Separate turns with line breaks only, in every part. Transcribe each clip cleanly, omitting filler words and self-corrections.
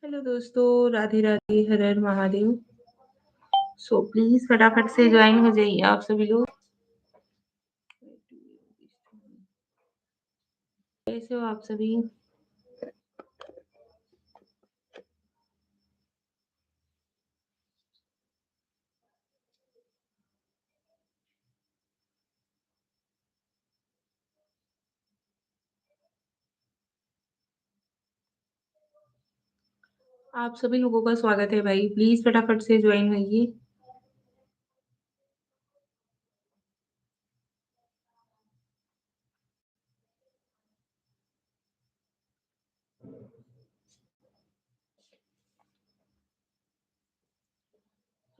Hello दोस्तों, Radhe Radhe, Har Har Mahadev. So please फटाफट से ज्वाइन हो जाइए आप सभी लोग। कैसे हो आप सभी? आप सभी लोगों का स्वागत है भाई, प्लीज फटाफट से ज्वाइन होइए।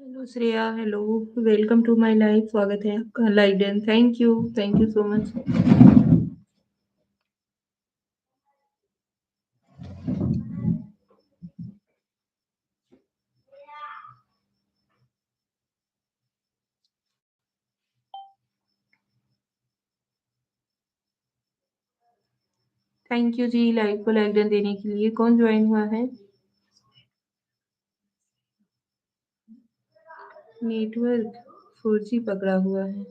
Hello Shreya, hello, welcome to my live. स्वागत है आपका live done. Thank you so much. Thank you जी लाइव को लाइव डन देने के लिए। कौन ज्वाइन हुआ है? नेटवर्क 4G पकड़ा हुआ है।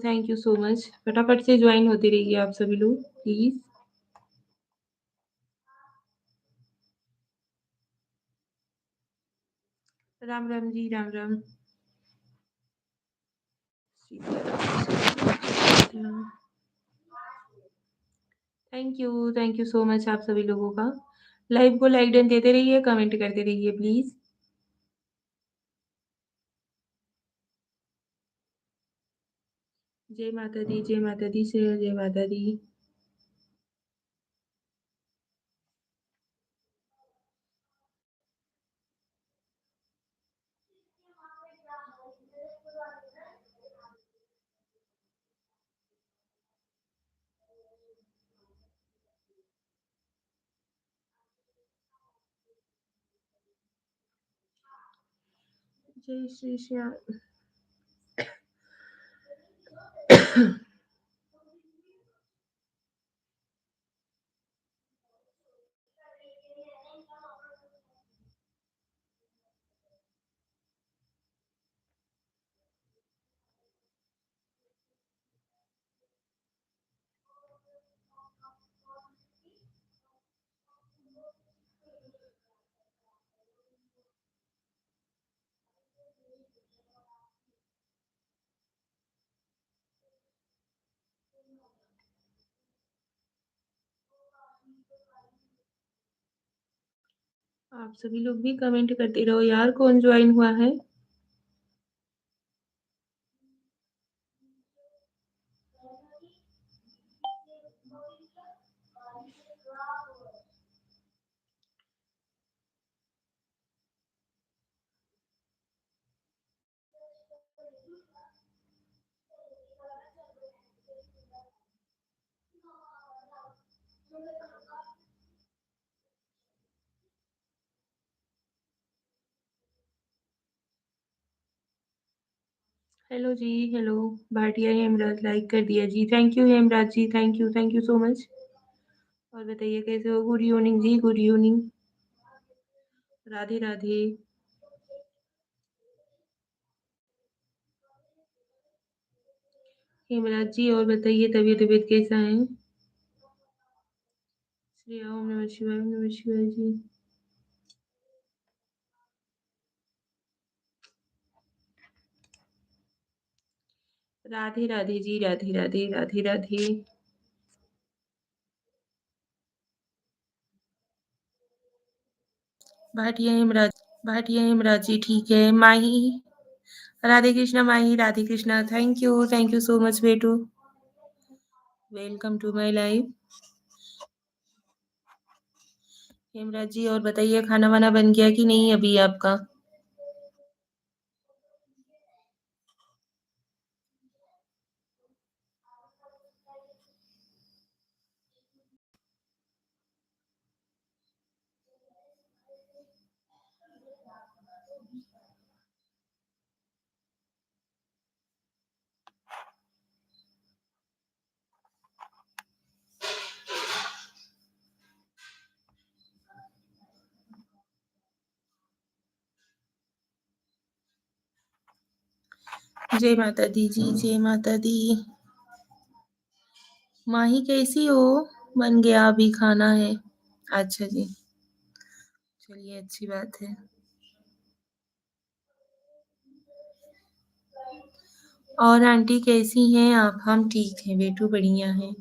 Thank you so much. फटाफट से ज्वाइन होते रहिए आप सभी लोग please. Ram Ram ji, Ram Ram. Thank you so much आप सभी लोगों का। लाइव को लाइक डन देते रहिए, कमेंट करते रहिए प्लीज। जय माता दी, जय माता दी से जय माता दी। जय श्री श्याम। आप सभी लोग भी कमेंट करते रहो यार। कौन ज्वाइन हुआ है? हेलो जी, हेलो। भाटिया हेमराज लाइक कर दिया जी। Thank you Hemraj ji, thank you so much. और बताइए कैसे हो? गुड इवनिंग जी, गुड इवनिंग। राधे राधे। हेमराज जी और बताइए तबीयत तबीयत कैसा है? श्री ओम नमः शिवाय, ओम नमः शिवाय जी। राधे राधे जी, राधे राधे, राधे राधे। भाटिया हेमराज जी ठीक है। Mahi, Radhe Krishna Mahi, Radhe Krishna. Thank you so much बेटू। Welcome to my live. Hemraj ji और बताइए खाना वाना बन गया कि नहीं अभी आपका? जय माता दी जी, जय माता दी। माही कैसी हो? बन गया, अभी खाना है। अच्छा जी, चलिए अच्छी बात है। और आंटी कैसी हैं आप? हम ठीक हैं, बेटू बढ़िया हैं।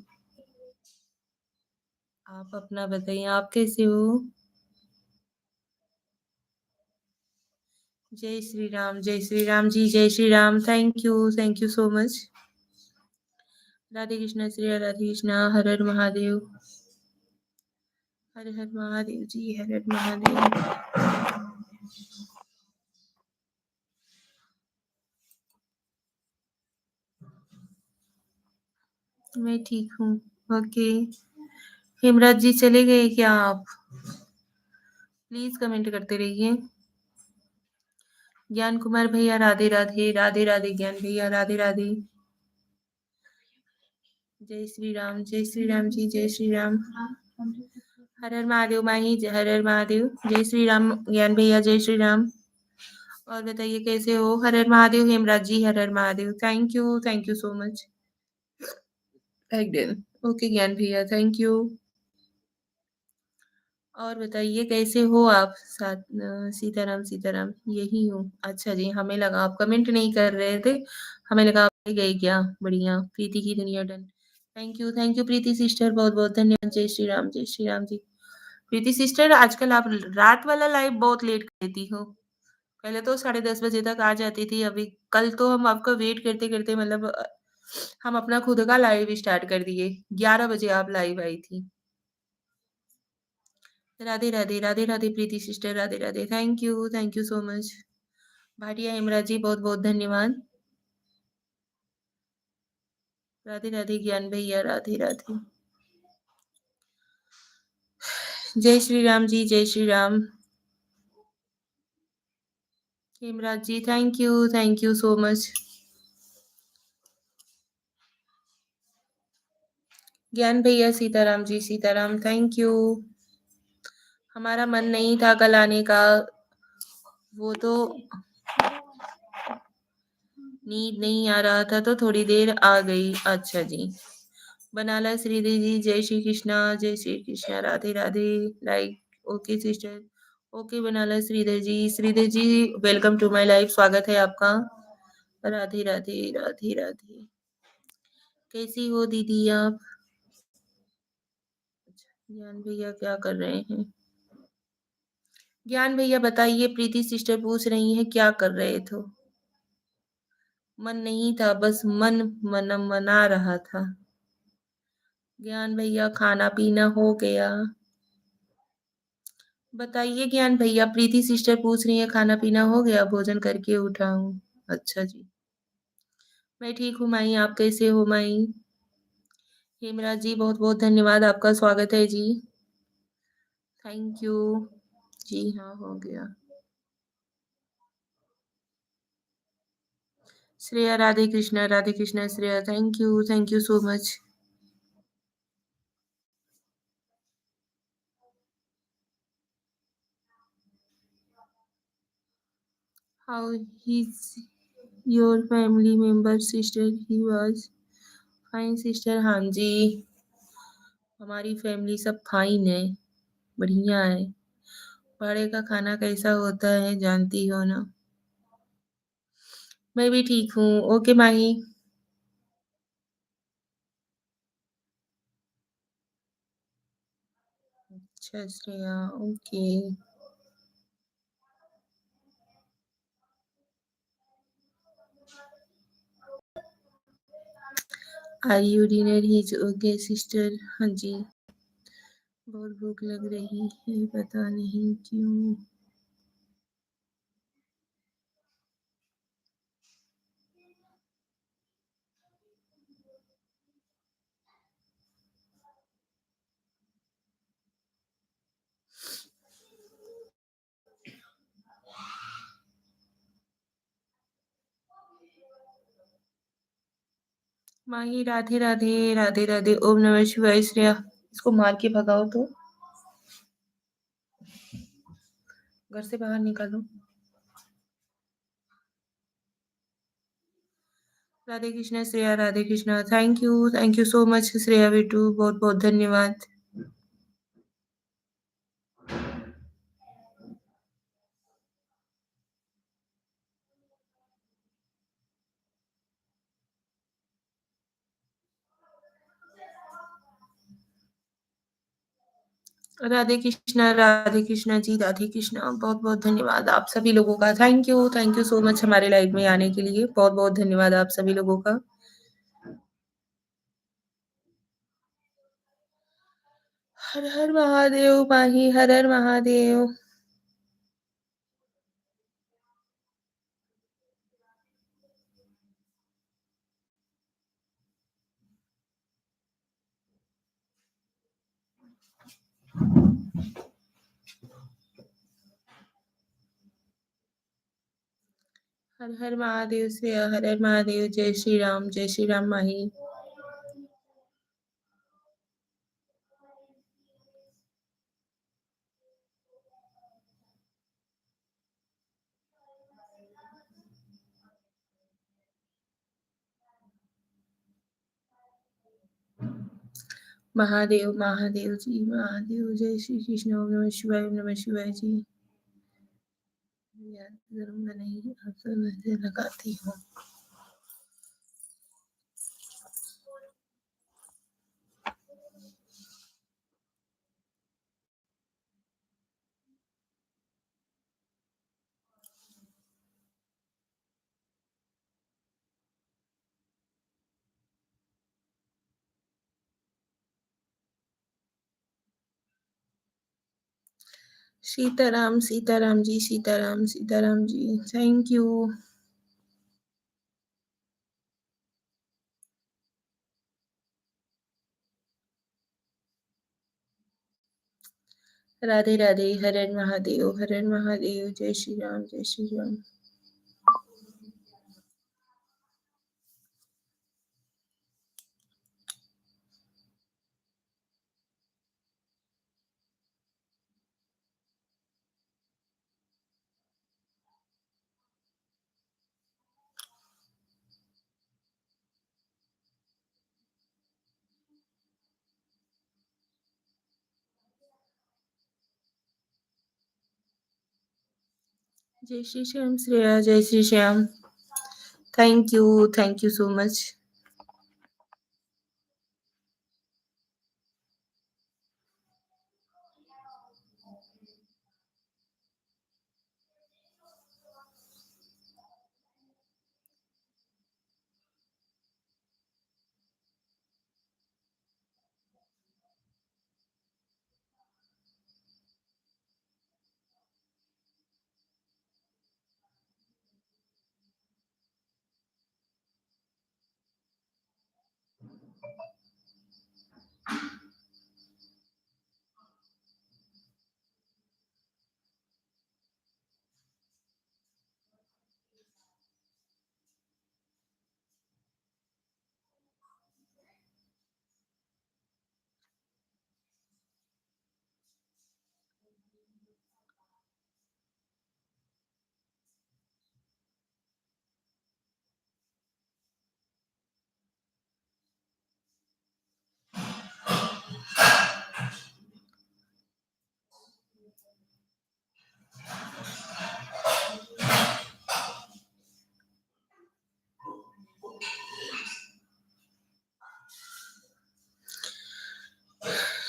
आप अपना बताइए, आप कैसे हो? जय श्री राम, जय श्री राम जी, जय Shri Ram. Thank you so much. Radhe Krishna, Shri Radhe Krishna, Har Har Mahadev. Har Har Mahadev ji, Har Har Mahadev. मैं ठीक हूँ। ओके, हेमराज जी चले गए क्या आप? प्लीज कमेंट करते रहिए। ज्ञान कुमार भैया राधे राधे, राधे राधे। ज्ञान भैया राधे राधे। जय श्री राम, जय श्री राम जी, जय श्री राम। हर हर महादेव माही, हर हर महादेव। जय श्री राम ज्ञान भैया, जय श्री राम। और बताइए कैसे हो? Har Har Mahadev Hemraj ji, Har Har Mahadev. Thank you so much. Okay Gyan भैया, थैंक यू। और बताइए कैसे हो आप? सीताराम सीताराम, यही हूँ। अच्छा जी, हमें लगा आप कमेंट नहीं कर रहे थे, हमें लगा आप गए क्या। बढ़िया, प्रीति की दुनिया done. Thank you Preeti sister, बहुत बहुत धन्यवाद। जय श्री राम, जय श्री राम जी। प्रीति सिस्टर, आजकल आप रात वाला लाइव बहुत लेट करती हो। पहले तो 10:30 बजे तक आ जाती थी, अभी कल तो हम आपका वेट करते करते मतलब हम अपना खुद का लाइव स्टार्ट कर दिए। 11 बजे आप लाइव आई थी। Radhe Radhe, Radhe Radhe Preeti sister, Radhe Radhe. Thank you so much. Bhatia Hemraj ji, बहुत बहुत धन्यवाद। राधे राधे ज्ञान भैया, राधे राधे। जय श्री राम जी, जय Shri Ram. Hemraj ji, thank you so much. ज्ञान भैया सीताराम जी, सीताराम, थैंक यू। हमारा मन नहीं था कल आने का, वो तो नींद नहीं आ रहा था तो थोड़ी देर आ गई। अच्छा जी। बनाला श्रीदेवी जी, जय श्री कृष्णा, जय Shri Krishna, Radhe Radhe. Like okay sister, okay Banala Sridevi ji, welcome to my life, स्वागत है आपका। राधे राधे, राधे राधे। कैसी हो दीदी आप? ज्ञान भैया क्या कर रहे हैं? ज्ञान भैया बताइए, प्रीति सिस्टर पूछ रही है क्या कर रहे थे? मन नहीं था, बस मन मना रहा था। ज्ञान भैया खाना पीना हो गया? बताइए ज्ञान भैया, प्रीति सिस्टर पूछ रही है खाना पीना हो गया, भोजन करके उठा हूँ। अच्छा जी, मैं ठीक हूँ माई, आप कैसे हो माई? हेमराज जी, बहुत बहुत धन्यवाद, आपका स्वागत है जी। Thank you. जी हाँ, हो गया। Shreya, Radhe Krishna Shreya, thank you so much. How is your family member sister? He was fine sister. हाँ जी, हमारी फैमिली सब फाइन है, बढ़िया है। बड़े का खाना कैसा होता है जानती हो ना। मैं भी ठीक हूँ। ओके माही। अच्छा Shreya, okay. Are you dinner his? Okay sister, हाँ जी। बहुत भूख लग रही है, पता नहीं क्यों। माही राधे राधे, राधे राधे। ओम नमः शिवाय। श्रेया, इसको मार के भगाओ तो, घर से बाहर निकालो। Radhe Krishna Shreya, Radhe Krishna. Thank you so much Shreya Bittu, बहुत बहुत धन्यवाद। राधे कृष्णा जी, राधे कृष्णा। बहुत बहुत धन्यवाद आप सभी लोगों का। थैंक यू सो मच हमारे लाइव में आने के लिए। बहुत बहुत धन्यवाद आप सभी लोगों का। हर हर महादेव माही, हर हर महादेव। हर हर महादेव श्रेया, हर हर महादेव। जय श्री राम माही। महादेव महादेव जी, महादेव। जय श्री कृष्ण। ओम नमः शिवाय, ओम नमः शिवाय जी। याद करूंगा नहीं, अब तो मैं लगाती हूँ। सीताराम सीताराम जी, सीताराम सीताराम जी। Thank you. राधे राधे, हर हर महादेव, हर हर महादेव। जय श्री राम, जय श्री राम। जय श्री श्याम श्रेया, जय Shri Shyam. Thank you so much.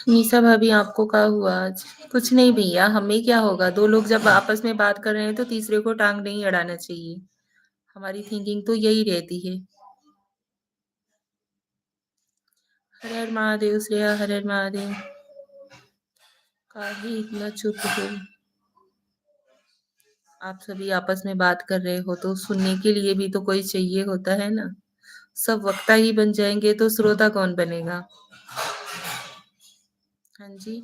Nisha भाभी, आपको क्या हुआ आज? कुछ नहीं भैया, हमें क्या होगा? दो लोग जब आपस में बात कर रहे हैं तो तीसरे को टांग नहीं अड़ाना चाहिए। हमारी थिंकिंग तो यही रहती है। हर हर महादेव श्रेया, हर हर महादेव। काहे इतना चुप हो? आप सभी आपस में बात कर रहे हो तो सुनने के लिए भी तो कोई चाहिए होता है ना। सब वक्ता ही बन जाएंगे तो श्रोता कौन बनेगा? हाँ जी।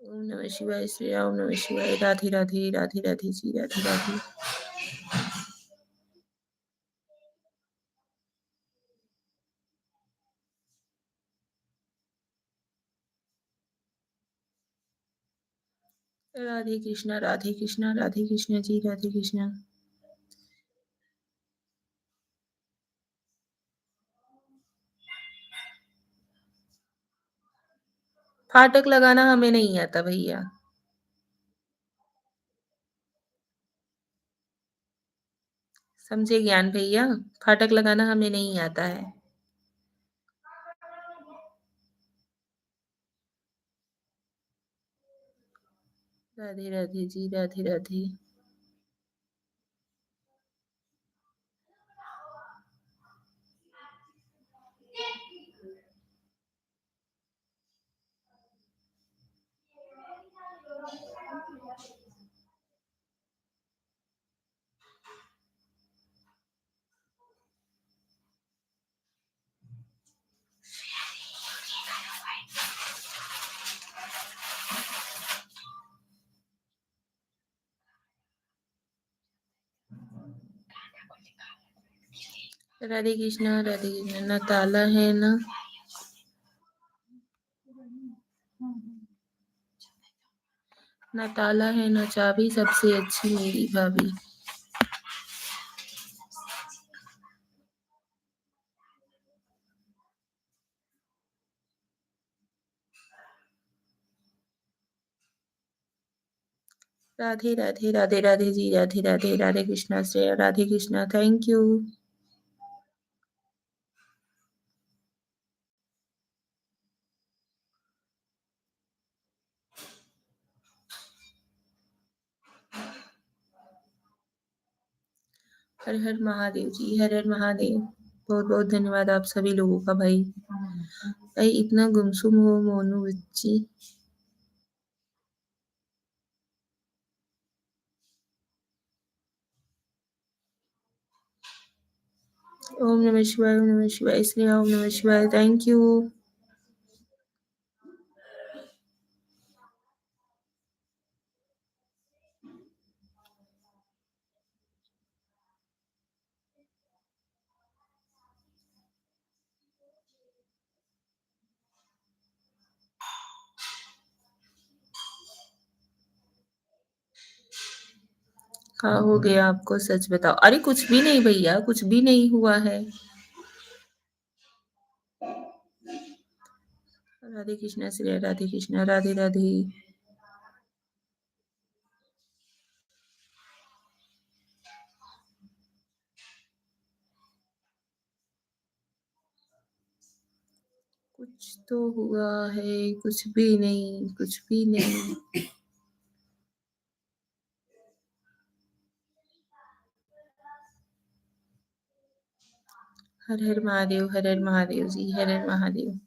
ओम नमः शिवाय श्रेया, ओम नमः शिवाय। राधे राधे, राधे राधे जी, राधे राधे। राधे कृष्णा, राधे कृष्णा, राधे कृष्णा जी, राधे कृष्णा। फाटक लगाना हमें नहीं आता भैया। समझे ज्ञान भैया, फाटक लगाना हमें नहीं आता है। राधे राधे जी, राधे राधे। राधे कृष्णा, राधे कृष्णा। ना ताला है ना ना ताला है ना चाबी, सबसे अच्छी मेरी भाभी। राधे राधे, राधे राधे जी, राधे राधे। Radhe Krishna Shreya, Radhe Krishna, thank you. हर हर महादेव जी, हर हर महादेव। बहुत बहुत धन्यवाद आप सभी लोगों का भाई। भाई इतना गुमसुम हो मोनू बच्ची। ओम नमः शिवाय, ओम नमः शिवाय, इसलिए ओम नमः शिवाय, थैंक यू। क्या हो गया आपको, सच बताओ। अरे कुछ भी नहीं भैया, कुछ भी नहीं हुआ है। राधे कृष्णा श्रेया, राधे कृष्णा, राधे राधे। कुछ तो हुआ है, कुछ भी नहीं, कुछ भी नहीं। हर हर महादेव, हर हर महादेव जी, हर हर महादेव।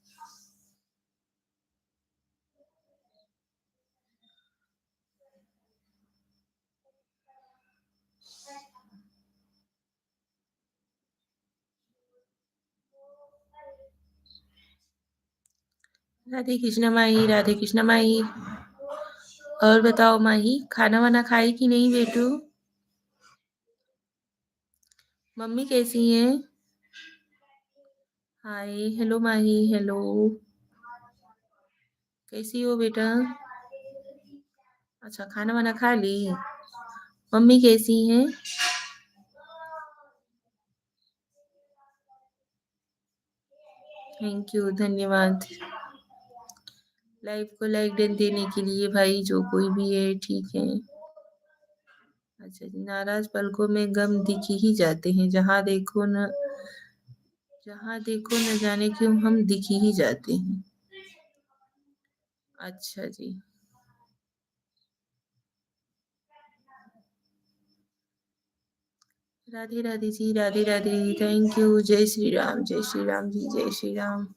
राधे कृष्णा माही, राधे कृष्णा माही। और बताओ माही, खाना वाना खाई कि नहीं बेटू? मम्मी कैसी है? हाय, हेलो माही, हेलो। कैसी हो बेटा? अच्छा, खाना वाना खा ली? मम्मी कैसी हैं? थैंक यू, धन्यवाद। लाइव को लाइक देने के लिए भाई, जो कोई भी है, ठीक है। अच्छा जी, नाराज पलकों में गम दिख ही जाते हैं, जहाँ देखो न जाने क्यों हम दिख ही जाते हैं। अच्छा जी। Radhe Radhe ji, Radhe Radhe, thank you. जय श्री राम, जय श्री राम जी, जय श्री राम।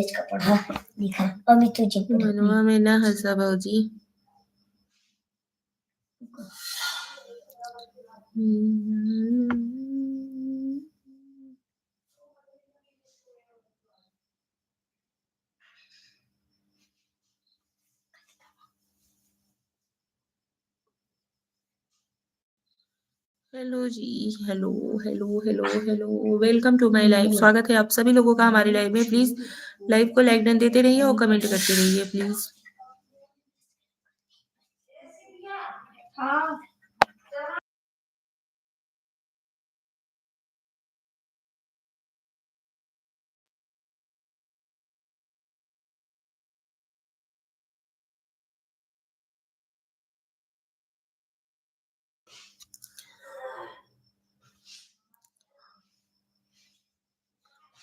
का पढ़ा लिखा अभी तुझे मनवा में ना हंसा भाजी। हेलो जी, hello hello hello hello, welcome to my live. स्वागत है आप सभी लोगों का हमारी लाइव में। प्लीज लाइव को लाइक डन देते रहिए और कमेंट करते रहिए प्लीज।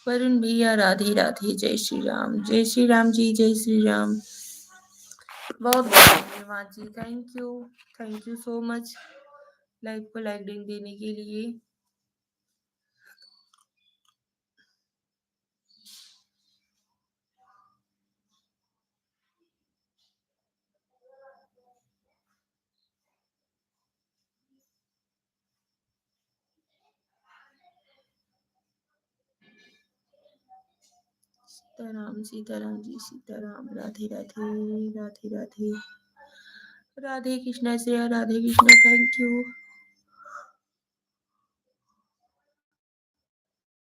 वरुण भैया राधे राधे, जय श्री राम, जय श्री राम जी, जय श्री राम। बहुत बहुत धन्यवाद जी, thank you so much live को लाइक देने के लिए। Sitaram Sitaram ji, Sitaram, Radhe Radhe, Radhe Radhe, Radhe Krishna Shreya, Radhe Krishna, thank you,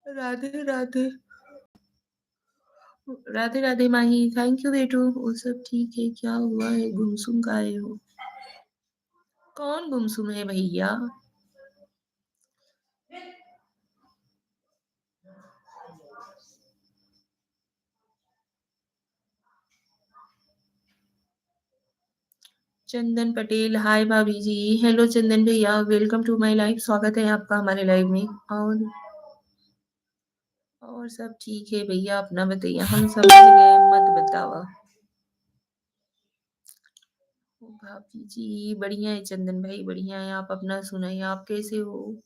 Radhe Radhe, Radhe Radhe Mahi, thank you बेटू। वो सब ठीक है, क्या हुआ है, गुमसुम का आए हो? कौन गुमसुम है भैया? चंदन पटेल, हाय भाभी जी, हेलो चंदन भैया, वेलकम टू माय लाइव, स्वागत है आपका हमारे लाइव में। और सब ठीक है भैया, अपना बताइए, हम समझ गए, मत बतावा। भाभी जी बढ़िया है, चंदन भाई बढ़िया है, आप अपना सुनाइए, आप कैसे हो?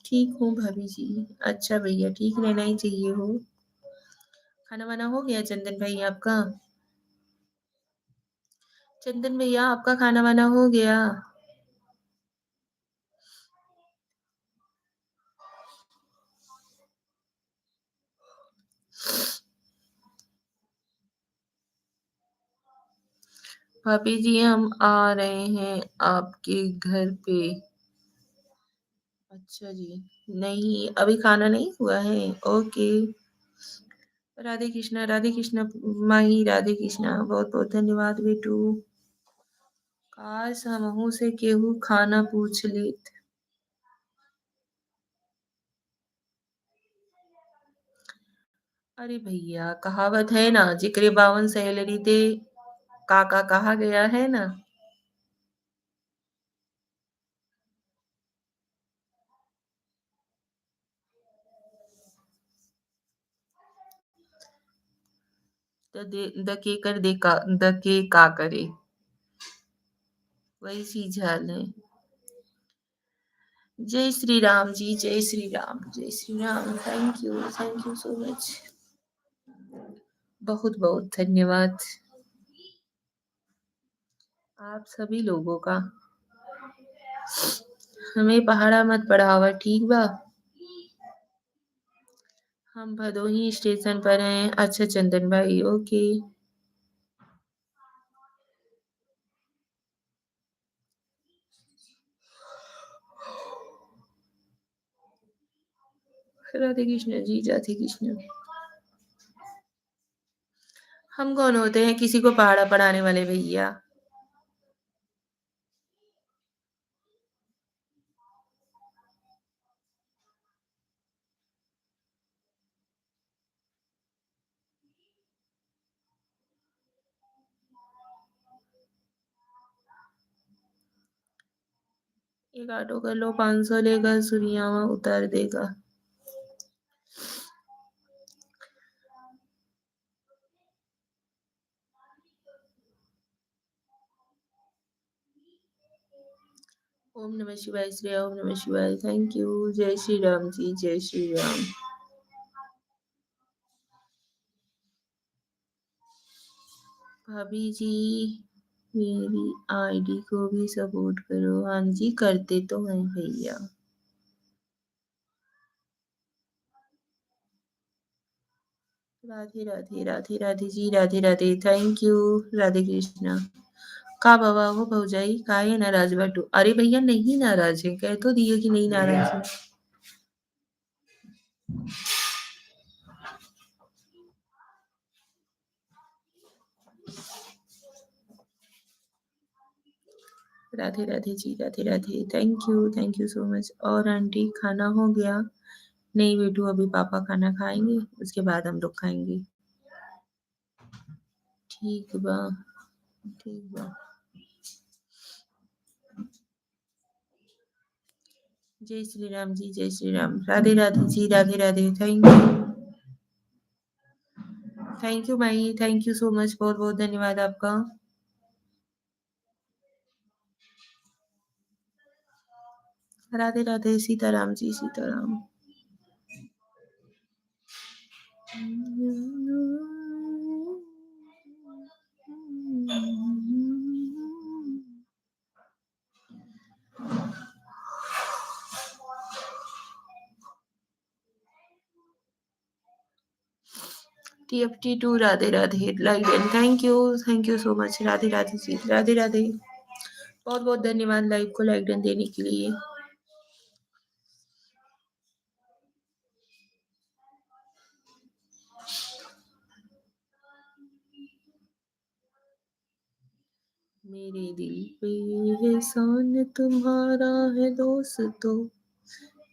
ठीक हूँ भाभी जी। अच्छा भैया, ठीक रहना ही चाहिए हो। खाना वाना हो गया चंदन भाई आपका? चंदन भैया आपका खाना वाना हो गया? भाभी जी हम आ रहे हैं आपके घर पे। अच्छा जी, नहीं अभी खाना नहीं हुआ है, ओके। राधे कृष्णा माही, राधे कृष्णा, बहुत बहुत धन्यवाद बेटू। काश हमहू से केहू खाना पूछ लेत। अरे भैया कहावत है ना, जिक्रे 52 सैलरी दे काका, कहा गया है ना। द के कर दे का, द के का करे, वही चीज हाल है। जय श्री राम जी, जय श्री राम, जय Shri Ram, thank you so much, बहुत बहुत धन्यवाद आप सभी लोगों का। हमें पहाड़ा मत पढ़ावा, ठीक बा। हम भदोही स्टेशन पर हैं। अच्छा चंदन भाई, ओके। राधे कृष्ण जी, राधे कृष्ण। हम कौन होते हैं किसी को पहाड़ा पढ़ाने वाले भैया? एक ऑटो कर लो, 500 लेगा, सुरियावा उतार देगा। ओम नमः शिवाय, श्रेया, ओम नमः शिवाय, थैंक यू, जय श्री राम जी, जय श्री राम। भाभी जी मेरी आईडी को भी सपोर्ट करो। हाँ जी करते तो हैं भैया। Radhe Radhe Radhe Radhe ji, Radhe Radhe, thank you. राधे कृष्णा। का बाबा हो भौजाई, काहे नाराज बाटू? अरे भैया नहीं नाराज है, कह तो दिए कि नहीं नाराज है। Radhe Radhe ji, Radhe Radhe, thank you so much. और आंटी खाना हो गया? नहीं बेटू, अभी पापा खाना खाएंगे, उसके बाद हम लोग खाएंगे। ठीक बा, ठीक बा। जय श्री राम जी, जय श्री राम। राधे राधे जी, राधे राधे, थैंक यू माई, थैंक यू सो मच, बहुत बहुत धन्यवाद आपका। Radhe Radhe, Sitaram ji, Sitaram. TFT2 Radhe Radhe, like and thank you so much. Radhe Radhe ji, Radhe Radhe, बहुत बहुत धन्यवाद लाइव को लाइक एंड देने के लिए। मेरे दिल पे एहसान तुम्हारा है दोस्तों,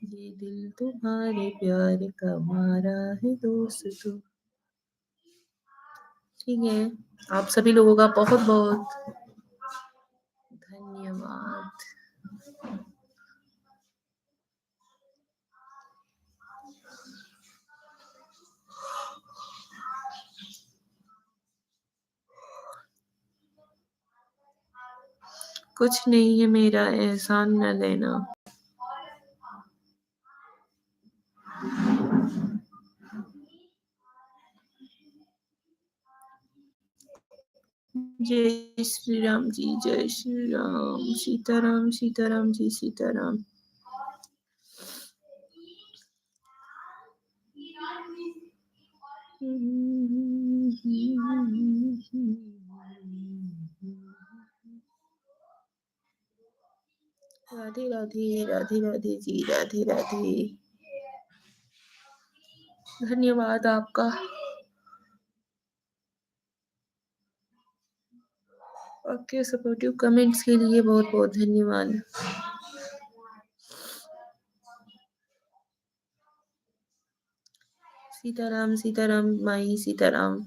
ये दिल तुम्हारे प्यार का मारा है दोस्तों। ठीक है, आप सभी लोगों का बहुत बहुत धन्यवाद। कुछ नहीं है मेरा एहसान न लेना। जय श्री राम जी, जय श्री राम। सीताराम, सीताराम जी, सीताराम। राधे राधे, राधे राधे जी, राधे राधे, धन्यवाद आपका। आपके सपोर्टिव कमेंट्स के लिए बहुत बहुत धन्यवाद। सीताराम, सीताराम माई, Sitaram.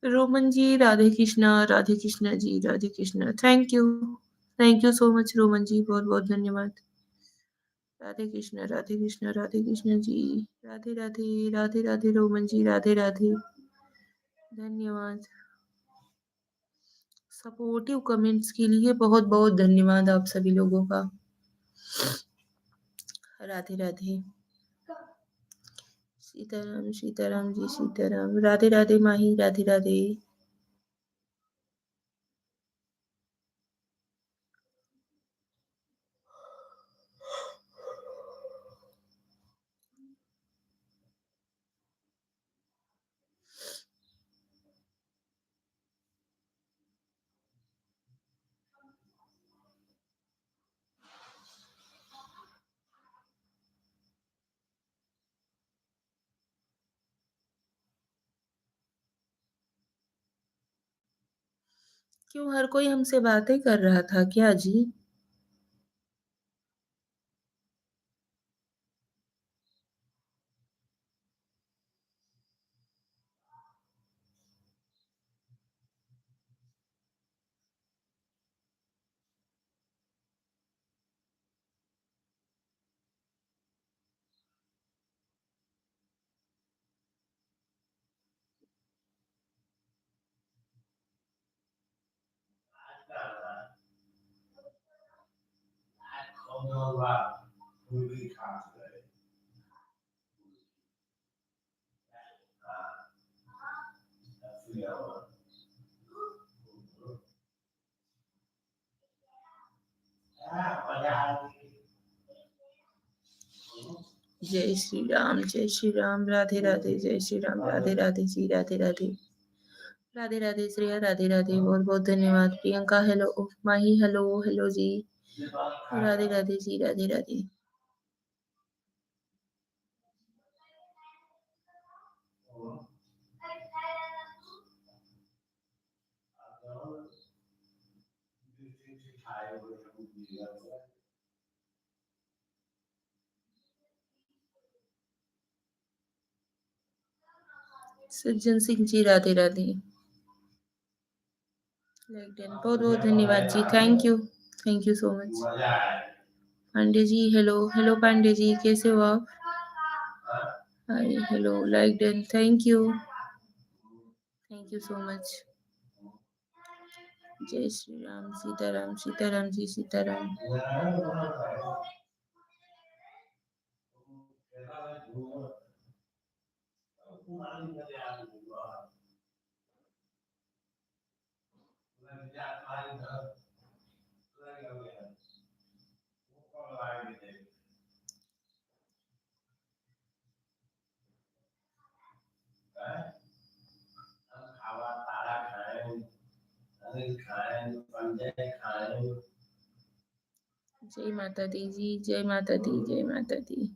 Roman ji, Radhe Krishna ji, Radhe Krishna, thank you so much Roman ji, बहुत बहुत धन्यवाद। राधे कृष्णा, राधे कृष्णा, राधे कृष्णा जी, राधे राधे, राधे राधे रोमन जी, राधे राधे, धन्यवाद। सपोर्टिव कमेंट्स के लिए बहुत बहुत धन्यवाद आप सभी लोगों का। राधे राधे, सीताराम, सीताराम जी, सीताराम। राधे राधे माही, राधे राधे। क्यों हर कोई हमसे बातें कर रहा था क्या जी? जय श्री राम, राधे राधे, जय श्री राम, राधे राधे जी, राधे राधे, राधे राधे श्रेया, राधे राधे, बहुत बहुत धन्यवाद Priyanka, hello Mahi, hello hello जी, राधे राधे जी, राधे राधे। सज्जन सिंह जी, राधे राधे, लाइक डन, बहुत बहुत धन्यवाद जी, thank you so much. Pandey ji, hello hello Pandey ji, कैसे हो आप? Hi, hello, like done, thank you so much. जय श्री राम, सीताराम, सीताराम जी, सीताराम। जय माता दी जी, जय माता दी, जय माता दी।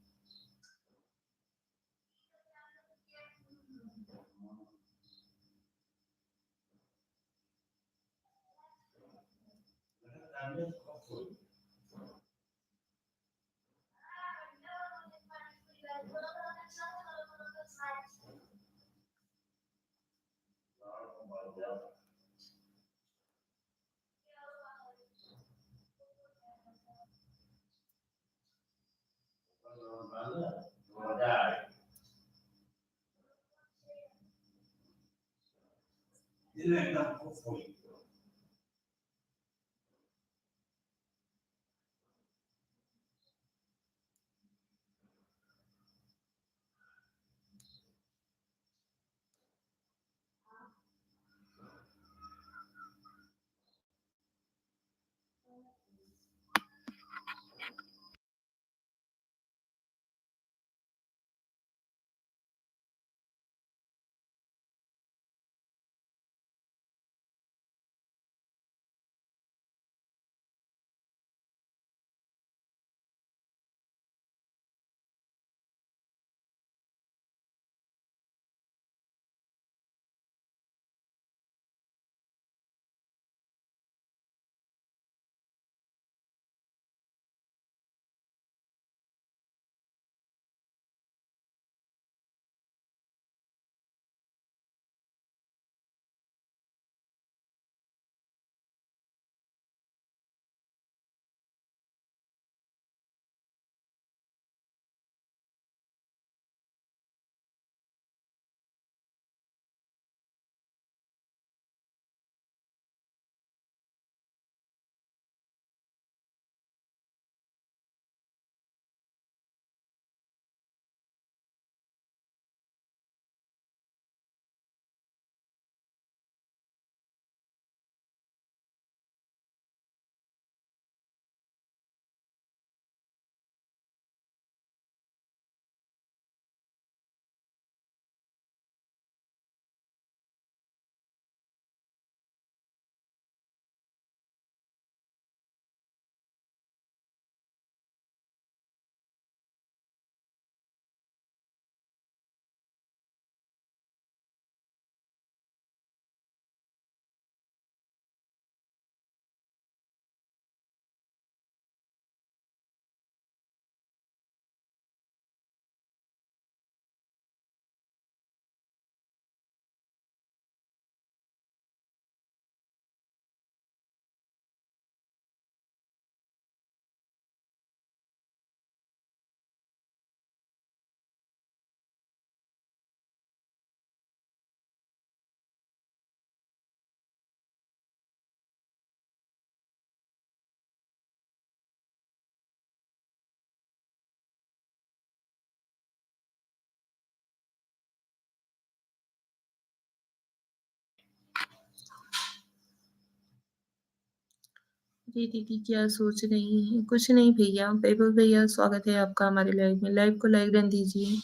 जी दीदी क्या सोच रही हैं? कुछ नहीं भैया। वैभव भैया स्वागत है आपका हमारे लाइव में। लाइव को लाइक डन दीजिए।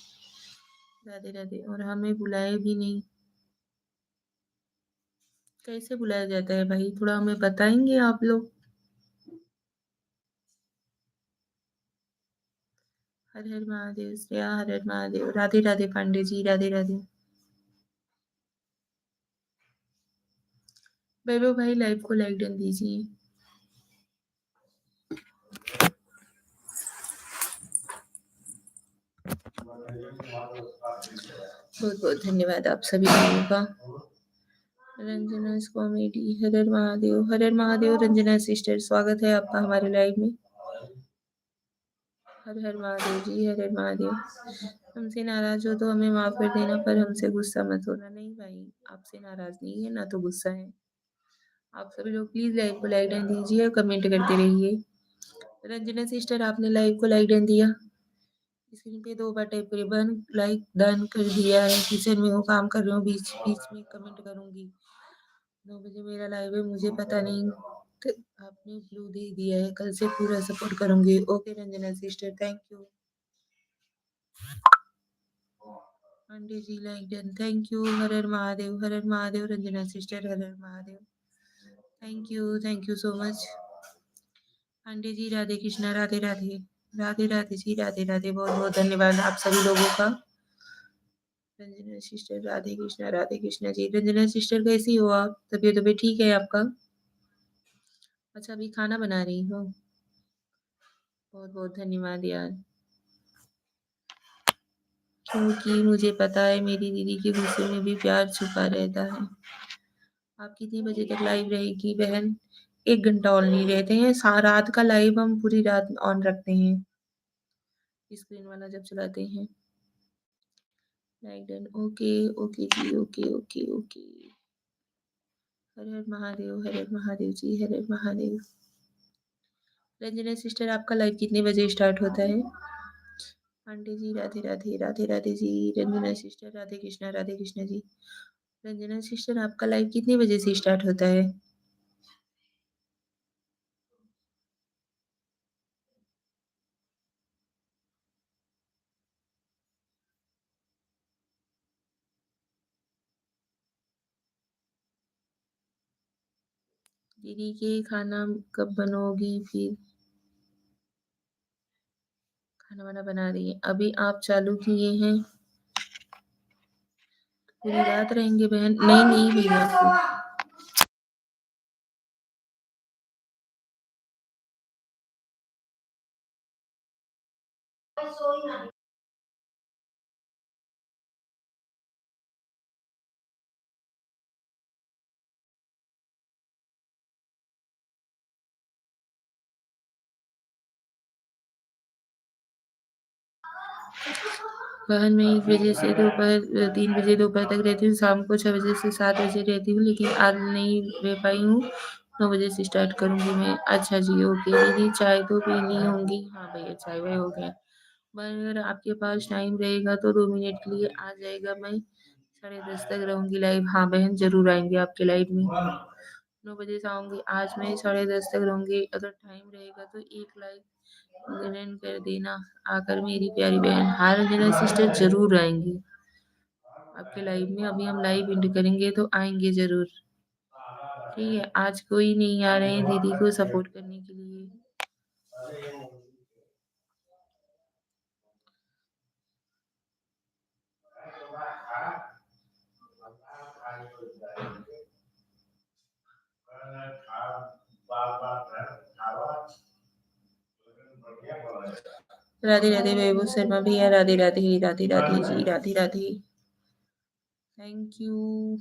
राधे राधे। और हमें बुलाए भी नहीं। कैसे बुलाया जाता है भाई? थोड़ा हमें बताएंगे आप लोग? हर हर महादेव श्रेया, हर हर महादेव। राधे राधे पांडे जी, राधे राधे। वैभव भाई लाइव को लाइक डन दीजिए। बहुत बहुत धन्यवाद आप सभी लोगों का। रंजना कॉमेडी। हर हर महादेव, हर हर महादेव। रंजना सिस्टर स्वागत है आपका हमारे लाइव में। हर हर महादेव जी, हर हर महादेव। हमसे नाराज हो तो हमें माफ कर देना, पर हमसे गुस्सा मत होना। नहीं भाई, आपसे नाराज नहीं है ना तो गुस्सा है। आप सभी लोग प्लीज लाइव को लाइक डन दीजिए और कमेंट करते रहिए। रंजना सिस्टर आपने लाइव को लाइक डन दिया? स्क्रीन पे 2 बार टैप करिए। बन लाइक डन कर दिया है। किचन में हूँ, काम कर रही हूँ, बीच बीच में कमेंट करूंगी। 9 बजे मेरा लाइव है, मुझे पता नहीं तो आपने ब्लू दे दिया है। कल से पूरा सपोर्ट करूंगी। Okay Ranjana sister, thank you. Pandey ji like done, thank you. Har Har Mahadev, Har Har Mahadev. Ranjana sister Har Har Mahadev, thank you so much. Pandey ji Radhe Krishna, Radhe Radhe. Radhe Radhe ji, Radhe Radhe. बहुत बहुत धन्यवाद आप सभी लोगों का। रंजना सिस्टर राधे कृष्णा जी। रंजना सिस्टर कैसी हो आप? तबीयत ठीक है आपका? अच्छा अभी खाना बना रही हो? बहुत बहुत धन्यवाद यार। क्योंकि मुझे पता है मेरी दीदी के गुस्से में भी प्यार छुपा रहता है। आप कितनी बजे तक लाइव रहेगी बहन? 1 घंटा ऑन नहीं रहते हैं। रात का लाइव हम पूरी रात ऑन रखते हैं, स्क्रीन वाला जब चलाते हैं। Like done. ओके ओके जी, okay okay okay. Har Har Mahadev, Har Har Mahadev ji, Har Har Mahadev. Ranjana sister आपका लाइव कितने बजे स्टार्ट होता है? पांडे जी राधे राधे, राधे राधे जी। रंजना सिस्टर राधे कृष्णा जी। रंजना सिस्टर आपका लाइव कितने बजे से स्टार्ट होता है? दीदी के खाना कब बनोगी फिर? खाना वाना बना रही है अभी? आप चालू किए हैं? पूरी रात रहेंगे बहन? नहीं नहीं भैया। बहन मैं 1 बजे से दोपहर 3 बजे दोपहर तक रहती हूँ। शाम को 6 बजे से 7 बजे रहती हूँ, लेकिन आज नहीं रह पाई हूँ। 9 बजे से स्टार्ट करूंगी मैं। अच्छा जी ओके दीदी। चाय तो पीनी होंगी? हाँ भैया चाय वाय हो गया। अगर आपके पास टाइम रहेगा तो 2 मिनट के लिए आ जाएगा। मैं 10:30 तक रहूंगी लाइव। हाँ बहन जरूर आएंगे आपके लाइव में। 9 बजे से आऊंगी। आज मैं 10:30 तक रहूंगी। अगर टाइम रहेगा तो एक लाइव ग्रहण कर देना आकर मेरी प्यारी बहन। हाँ रंजना सिस्टर जरूर आएंगी आपके लाइव में। अभी हम लाइव एंड करेंगे तो आएंगे जरूर। ठीक है, आज कोई नहीं आ रहे हैं दीदी को सपोर्ट करने के लिए। राधे राधे वैभव शर्मा भैया, Radhe Radhe, Radhe Radhe ji, Radhe Radhe. Thank you.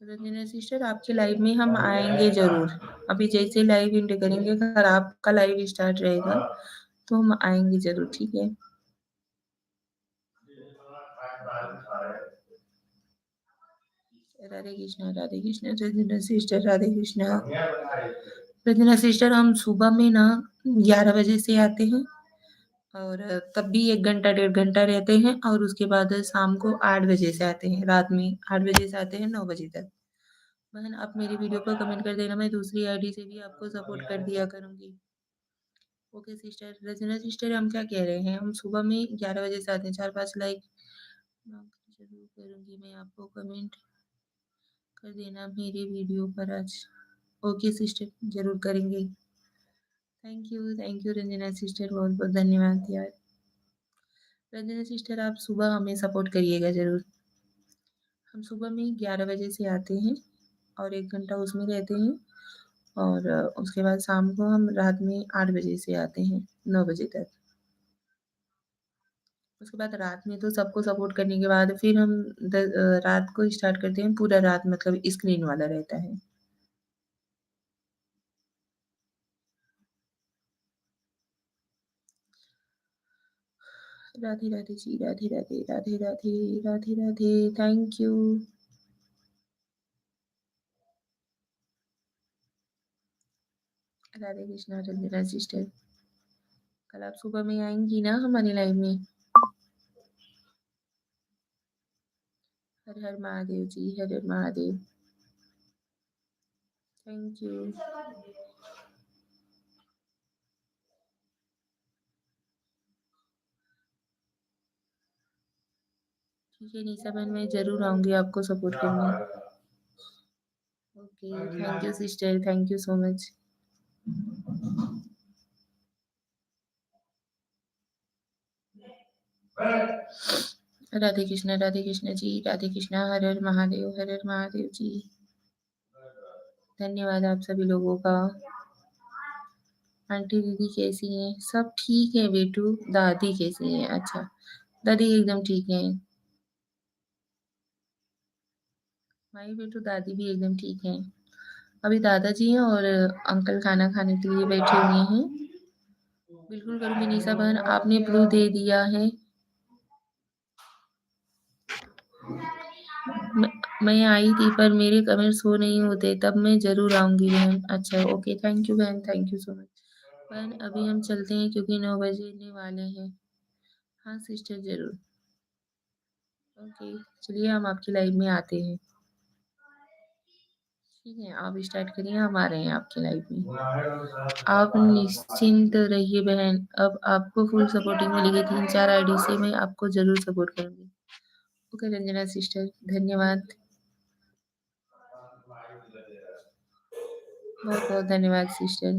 Ranjana sister आपके लाइव में हम आएंगे जरूर। अभी जैसे लाइव एंड करेंगे, अगर आपका लाइव स्टार्ट रहेगा तो हम आएंगे जरूर। ठीक है। Radhe Krishna Ranjana sister, Radhe Krishna Ranjana sister. हम सुबह में ना 11 बजे से आते हैं और तब भी 1 घंटा 1.5 घंटा रहते हैं और उसके बाद शाम को 8 बजे से आते हैं, रात में 8 बजे से आते हैं 9 बजे तक। बहन आप मेरी वीडियो पर कमेंट कर देना, मैं दूसरी आईडी से भी आपको सपोर्ट कर दिया करूँगी। ओके सिस्टर, रंजना सिस्टर हम क्या कह रहे हैं, हम सुबह में 11 बजे से आते हैं, 4-5 लाइक जरूर करूँगी मैं, आपको कमेंट कर देना मेरे वीडियो पर आज। ओके सिस्टर, ज़रूर करेंगे। थैंक यू रंजना सिस्टर, बहुत बहुत धन्यवाद यार। रंजना सिस्टर आप सुबह हमें सपोर्ट करिएगा ज़रूर। हम सुबह में 11 बजे से आते हैं और 1 घंटा उसमें रहते हैं और उसके बाद शाम को हम रात में 8 बजे से आते हैं 9 बजे तक। उसके बाद रात में तो सबको सपोर्ट करने के बाद फिर हम रात को स्टार्ट करते हैं, पूरा रात मतलब स्क्रीन वाला रहता है। Radhe Radhe ji, Radhe Radhe Radhe Radhe Radhe Radhe, thank you. Radhe Krishna Ranjana sister, कल आप सुबह में आएंगी ना हमारे लाइव में? Har Har Mahadev ji, Har Har Mahadev, thank you. ठीक है निशा बहन, मैं जरूर आऊंगी आपको सपोर्ट करने। Okay thank you sister, thank you so much. Radhe Krishna ji, Radhe Krishna, Har Har Mahadev, Har Har Mahadev ji. धन्यवाद आप सभी लोगों का। आंटी दीदी कैसी हैं? सब ठीक है बेटू। दादी कैसी हैं? अच्छा, दादी एकदम ठीक है। भाई बेटू दादी भी एकदम ठीक है। अभी दादाजी हैं और अंकल खाना खाने के लिए बैठे हुए हैं। बिल्कुल करूँगी निशा बहन, आपने ब्लू दे दिया है। मैं आई थी पर मेरे कमेंट शो नहीं होते, तब मैं जरूर आऊंगी बहन। अच्छा ओके, थैंक यू बहन, थैंक यू सो मच। बहन अभी हम चलते हैं क्योंकि 9 बजने वाले हैं। हाँ सिस्टर जरूर। ओके चलिए हम आपकी लाइव में आते हैं। ठीक है आप स्टार्ट करिए, हम आ रहे हैं आपकी लाइफ में। आप निश्चिंत रहिए बहन, अब आपको फुल सपोर्टिंग मिलेगी। 3-4 आईडी से मैं आपको जरूर सपोर्ट करूंगी। ओके रंजना सिस्टर, धन्यवाद, बहुत बहुत धन्यवाद सिस्टर।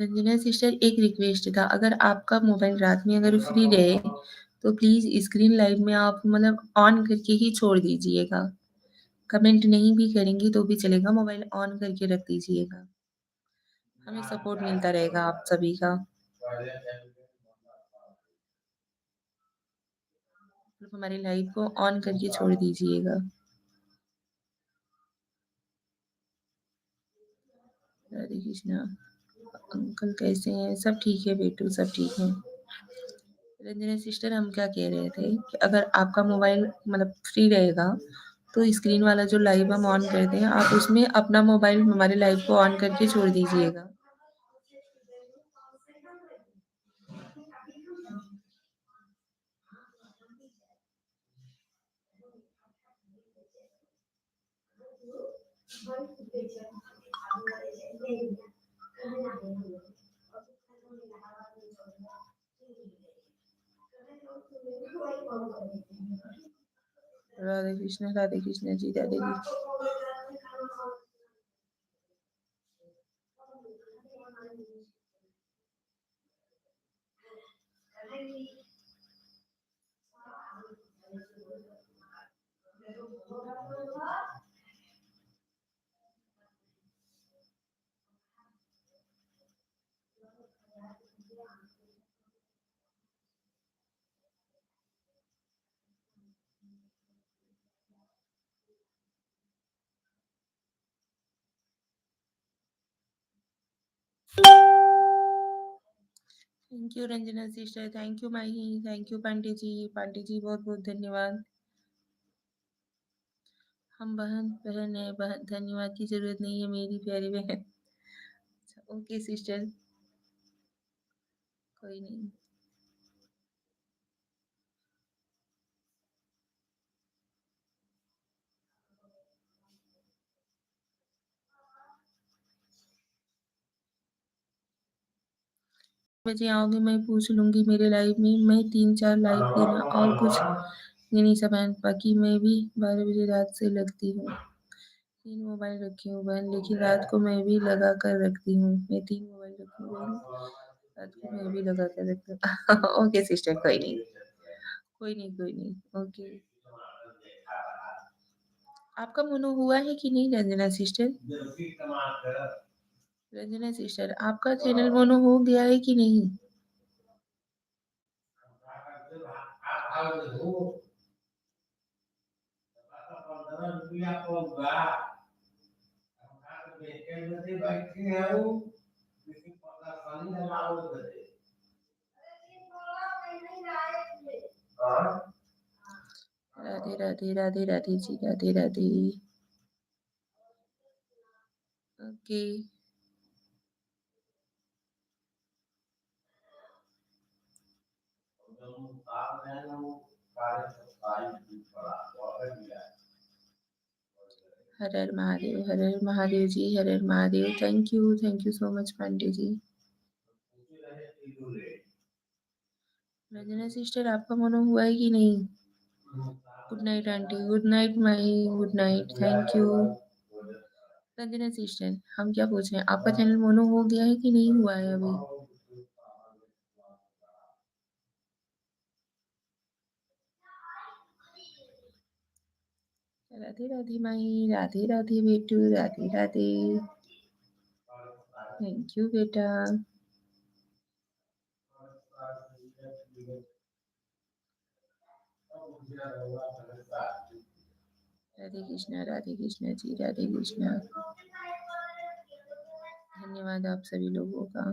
रंजना सिस्टर एक रिक्वेस्ट था, अगर आपका मोबाइल रात में अगर फ्री रहे तो प्लीज स्क्रीन लाइव में आप मतलब ऑन करके ही छोड़ दीजिएगा। कमेंट नहीं भी करेंगी तो भी चलेगा, मोबाइल ऑन करके रख दीजिएगा, हमें सपोर्ट मिलता रहेगा आप सभी का। हमारी लाइव को ऑन करके छोड़ दीजिएगा। राधे कृष्णा। अंकल कैसे हैं? सब ठीक है बेटू, सब ठीक है। रंजना सिस्टर हम क्या कह रहे थे कि अगर आपका मोबाइल मतलब फ्री रहेगा तो स्क्रीन वाला जो लाइव हम ऑन करते हैं, आप उसमें अपना मोबाइल हमारे लाइव को ऑन करके छोड़ दीजिएगा। Radhe Krishna ji, Radhe Krishna. Thank you Ranjana sister, thank you Mahi, thank you Pandey ji बहुत बहुत धन्यवाद। हम बहन बहन है, बहन धन्यवाद की जरूरत नहीं है मेरी प्यारी बहन। ओके सिस्टर, कोई नहीं। बजे आओगे मैं पूछ लूंगी मेरे लाइव में, मैं 3-4 लाइव देना और कुछ नहीं सब बहन, बाकी मैं भी 12 बजे रात से लगती हूँ। 3 मोबाइल रखी हूँ बहन, लेकिन रात को मैं भी लगा कर रखती हूँ। मैं 3 मोबाइल रखी हूँ बहन, रात को मैं भी लगा कर रखती हूँ। ओके सिस्टर, कोई नहीं, कोई नहीं, कोई नहीं। ओके, आपका मोनो हुआ है कि नहीं रंजना सिस्टर? रंजना सिस्टर, आपका चैनल मोनो हो गया है कि नहीं? Radhe Radhe Radhe Radhe ji, Radhe Radhe. Okay, Har Har Mahadev, Har Har Mahadev ji, Har Har Mahadev. Thank you so much Pandey ji. Ranjana sister, आपका मोनो हुआ है कि नहीं? Good night aunty, good night माई, good night, thank you. Ranjana sister, हम क्या पूछ रहे हैं, आपका चैनल मोनो हो गया है कि नहीं हुआ है अभी? राधे राधे माई, राधे राधे बेटू, राधे राधे। थैंक यू बेटा। राधे कृष्णा जी, राधे कृष्णा। धन्यवाद आप सभी लोगों का।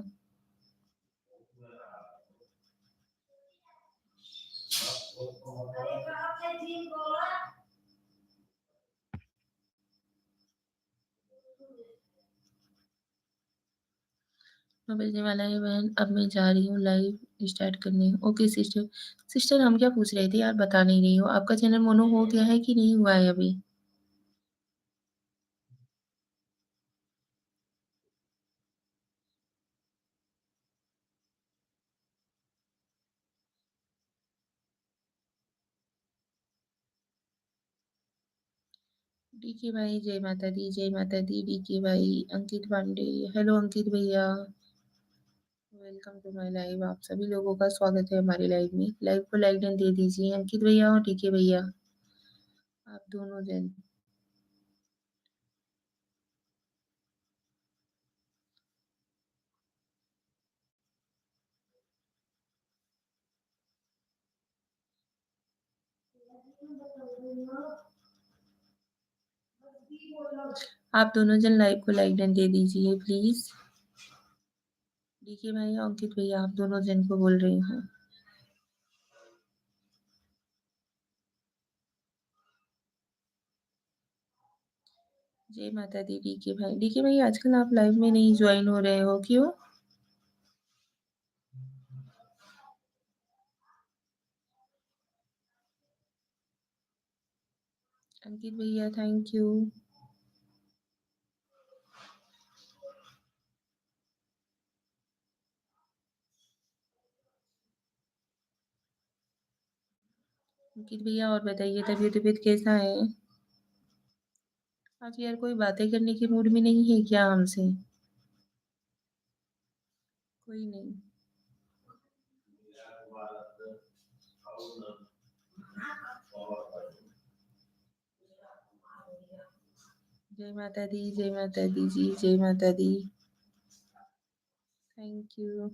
बजने वाला है बहन, अब मैं जा रही हूँ लाइव स्टार्ट करने। Okay sister. सिस्टर, हम क्या पूछ रहे थे यार, बता नहीं रही हो, आपका चैनल मोनो हो गया है कि नहीं हुआ है अभी? डीके भाई, जय माता दी, जय माता दी। डीके भाई, अंकित पांडे, हेलो अंकित भैया, वेलकम टू माय लाइव। आप सभी लोगों का स्वागत है हमारे लाइव में। लाइव को लाइक दे दीजिए अंकित भैया और डीके भैया, आप दोनों जन। आप दोनों जन लाइव को लाइक दे दीजिए प्लीज। डीके भाई, अंकित भैया, आप दोनों जन को बोल रही हूँ। जय माता दी। डीके भाई, डीके भाई आजकल आप लाइव में नहीं ज्वाइन हो रहे हो, क्यों? अंकित भैया, थैंक यू। अंकित भैया, और बताइए तबीयत तबीयत कैसा है? आज यार कोई बातें करने की मूड में नहीं है क्या हमसे? कोई नहीं। जय माता दी, जय माता दी जी, जय माता दी। Thank you.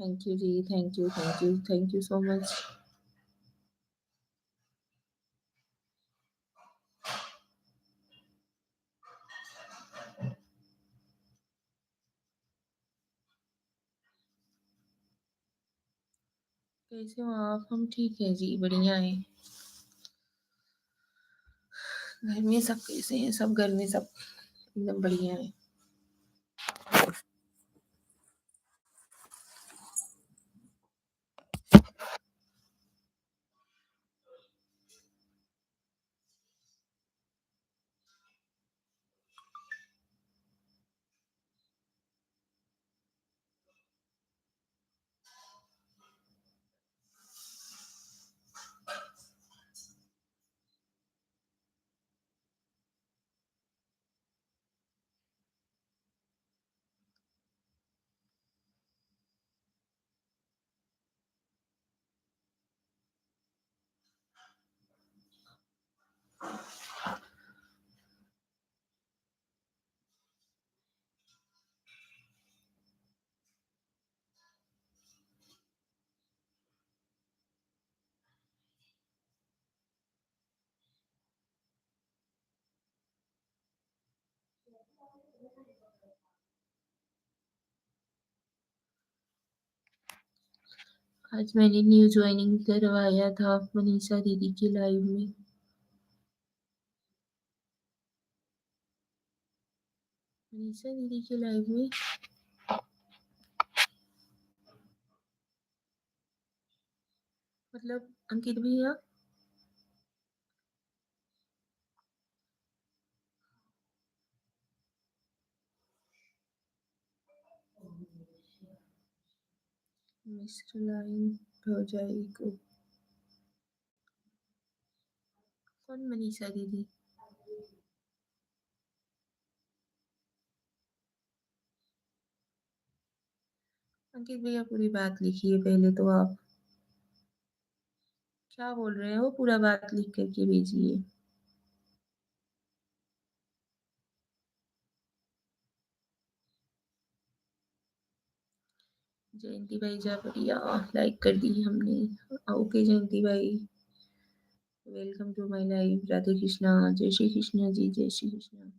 थैंक यू जी, thank you, thank you, thank you so much. कैसे हो आप? हम ठीक है जी, बढ़िया है। घर में सब कैसे हैं? सब घर में सब एकदम बढ़िया है। आज मैंने न्यू ज्वाइनिंग करवाया था मनीषा दीदी की लाइव में। मनीषा दीदी के लाइव में मतलब अंकित भैया, मिस्टर लाइन भौजाई को। कौन मनीषा दीदी? अंकित भैया पूरी बात लिखिए पहले तो आप। क्या बोल रहे हो? पूरा बात लिख करके भेजिए। जयंती भाई जा बढ़िया, लाइक कर दी हमने। ओके जयंती भाई, welcome to my life. Radhe Krishna, जय श्री कृष्ण जी, जय श्री कृष्ण।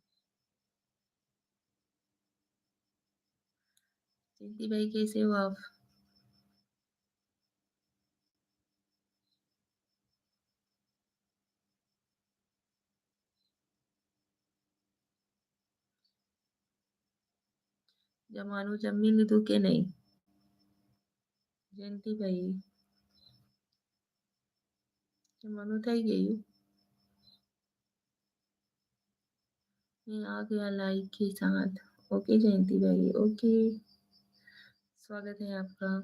जयंती भाई कैसे हो आप? जमानु जमी લીધું કે नहीं? जयंती भाई जमानु થઈ ગયું? मैं आ गया लाइक के साथ। ओके जयंती भाई, ओके, स्वागत है आपका।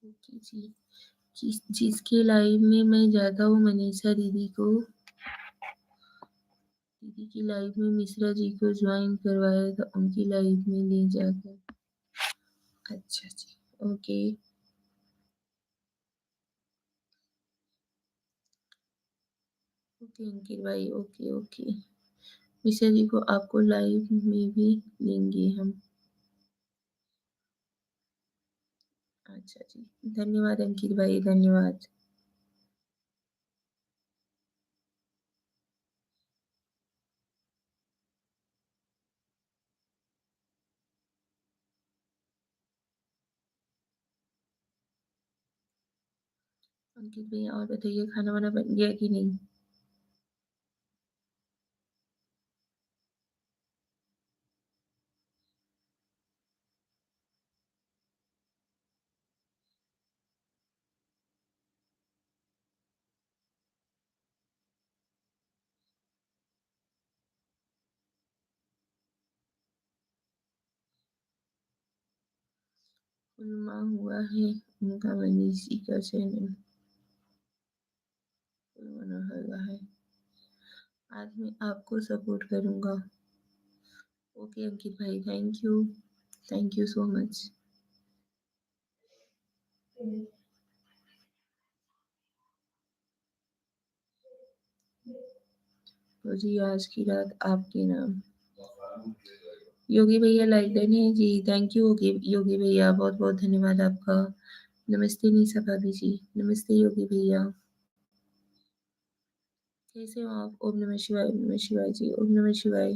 ओके जी, जिसके लाइव में मैं जाता हूँ मनीषा दीदी को, दीदी की लाइव में मिश्रा जी को ज्वाइन करवाया था, उनकी लाइव में ले जाकर। अच्छा जी, ओके ओके अंकित भाई, ओके ओके। मिश्रा जी को आपको लाइव में भी लेंगे हम। अच्छा जी, धन्यवाद अंकित भाई, धन्यवाद। अंकित भैया और बताइए, खाना वाना बन गया कि नहीं? उन्मा हुआ है उनका मनीष जी का चैनल बना हुआ है। आज मैं आपको सपोर्ट करूंगा। ओके अंकित भाई, थैंक यू सो मच। तो जी आज की रात आपके नाम। योगी भैया लाइक डन है जी, थैंक यू योगी भैया, बहुत बहुत धन्यवाद आपका। नमस्ते निशा भाभी जी, नमस्ते योगी भैया, कैसे हो आप? ओम नमः शिवाय, ओम नमः शिवाय जी, ओम नमः शिवाय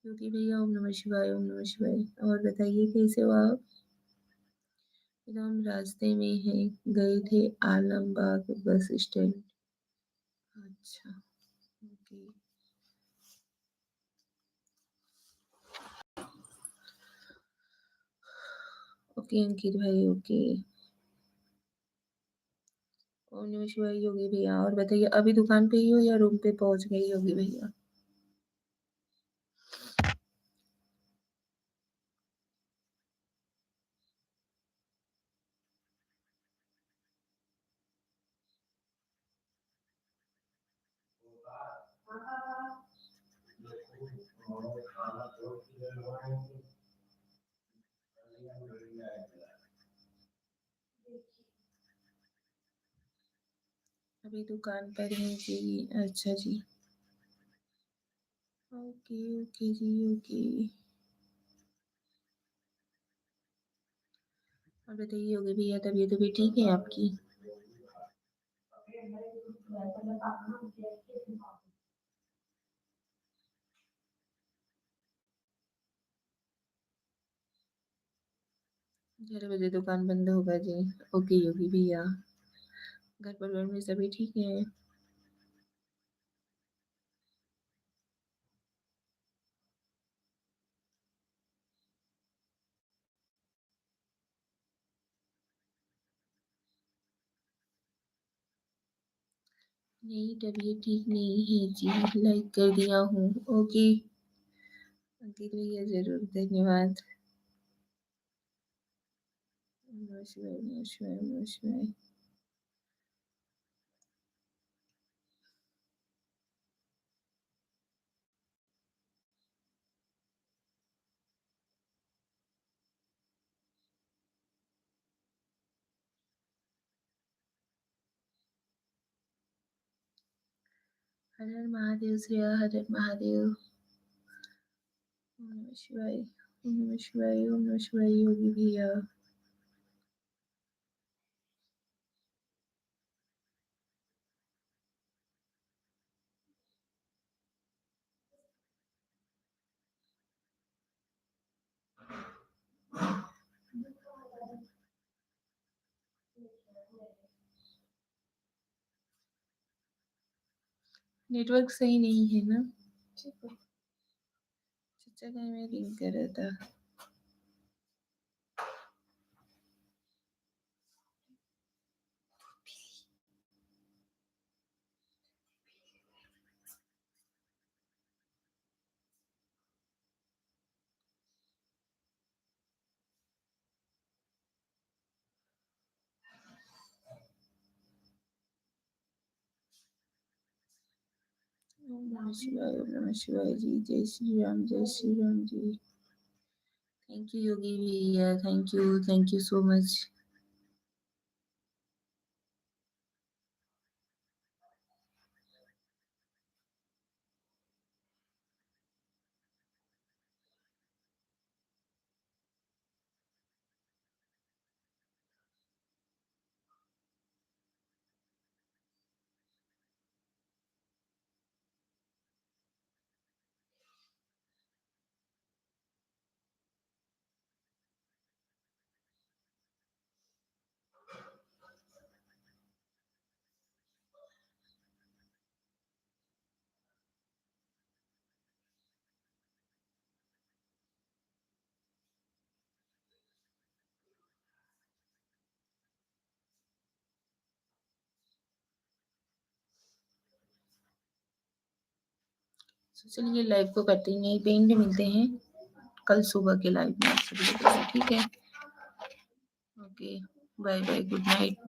योगी भैया, ओम नमः शिवाय, ओम नमः शिवाय। और बताइए कैसे हो आप? एकदम रास्ते में हैं, गए थे आलमबाग बस स्टैंड। अच्छा, ओके। ओके अंकित भाई, ओके। ओम नमः शिवाय योगी भैया। और बताइए अभी दुकान पे ही हो या रूम पे पहुंच गए योगी भैया? अभी दुकान पर हैं जी। अच्छा जी, ओके ओके जी, ओके। और बताइए योगी भैया, तबीयत भी ठीक है आपकी? ग्यारह बजे दुकान बंद होगा जी। ओके योगी भैया। घर परिवार में सभी ठीक है? नहीं, तबीयत ठीक नहीं है जी, लाइक कर दिया हूँ। ओके अंकित भैया, जरूर, धन्यवाद। नमः शिवाय, नमः शिवाय, नमः शिवाय। हर हर महादेव श्रेया, हर हर महादेव। ओम नमः शिवाय, ओम नमः शिवाय, ओम नमः शिवाय योगी भैया। नेटवर्क सही नहीं है ना? चचा का मैं रिंग कर रहा था। ओम नमः शिवाय, ओम नमः शिवाय जी, जय श्री राम, जय श्री राम जी। थैंक यू योगी भैया, थैंक यू सो मच। तो चलिए लाइव को करते हैं, यहीं पे एंड मिलते हैं कल सुबह के लाइव में आप सभी लोगों से, ठीक है? Okay, bye bye, good night.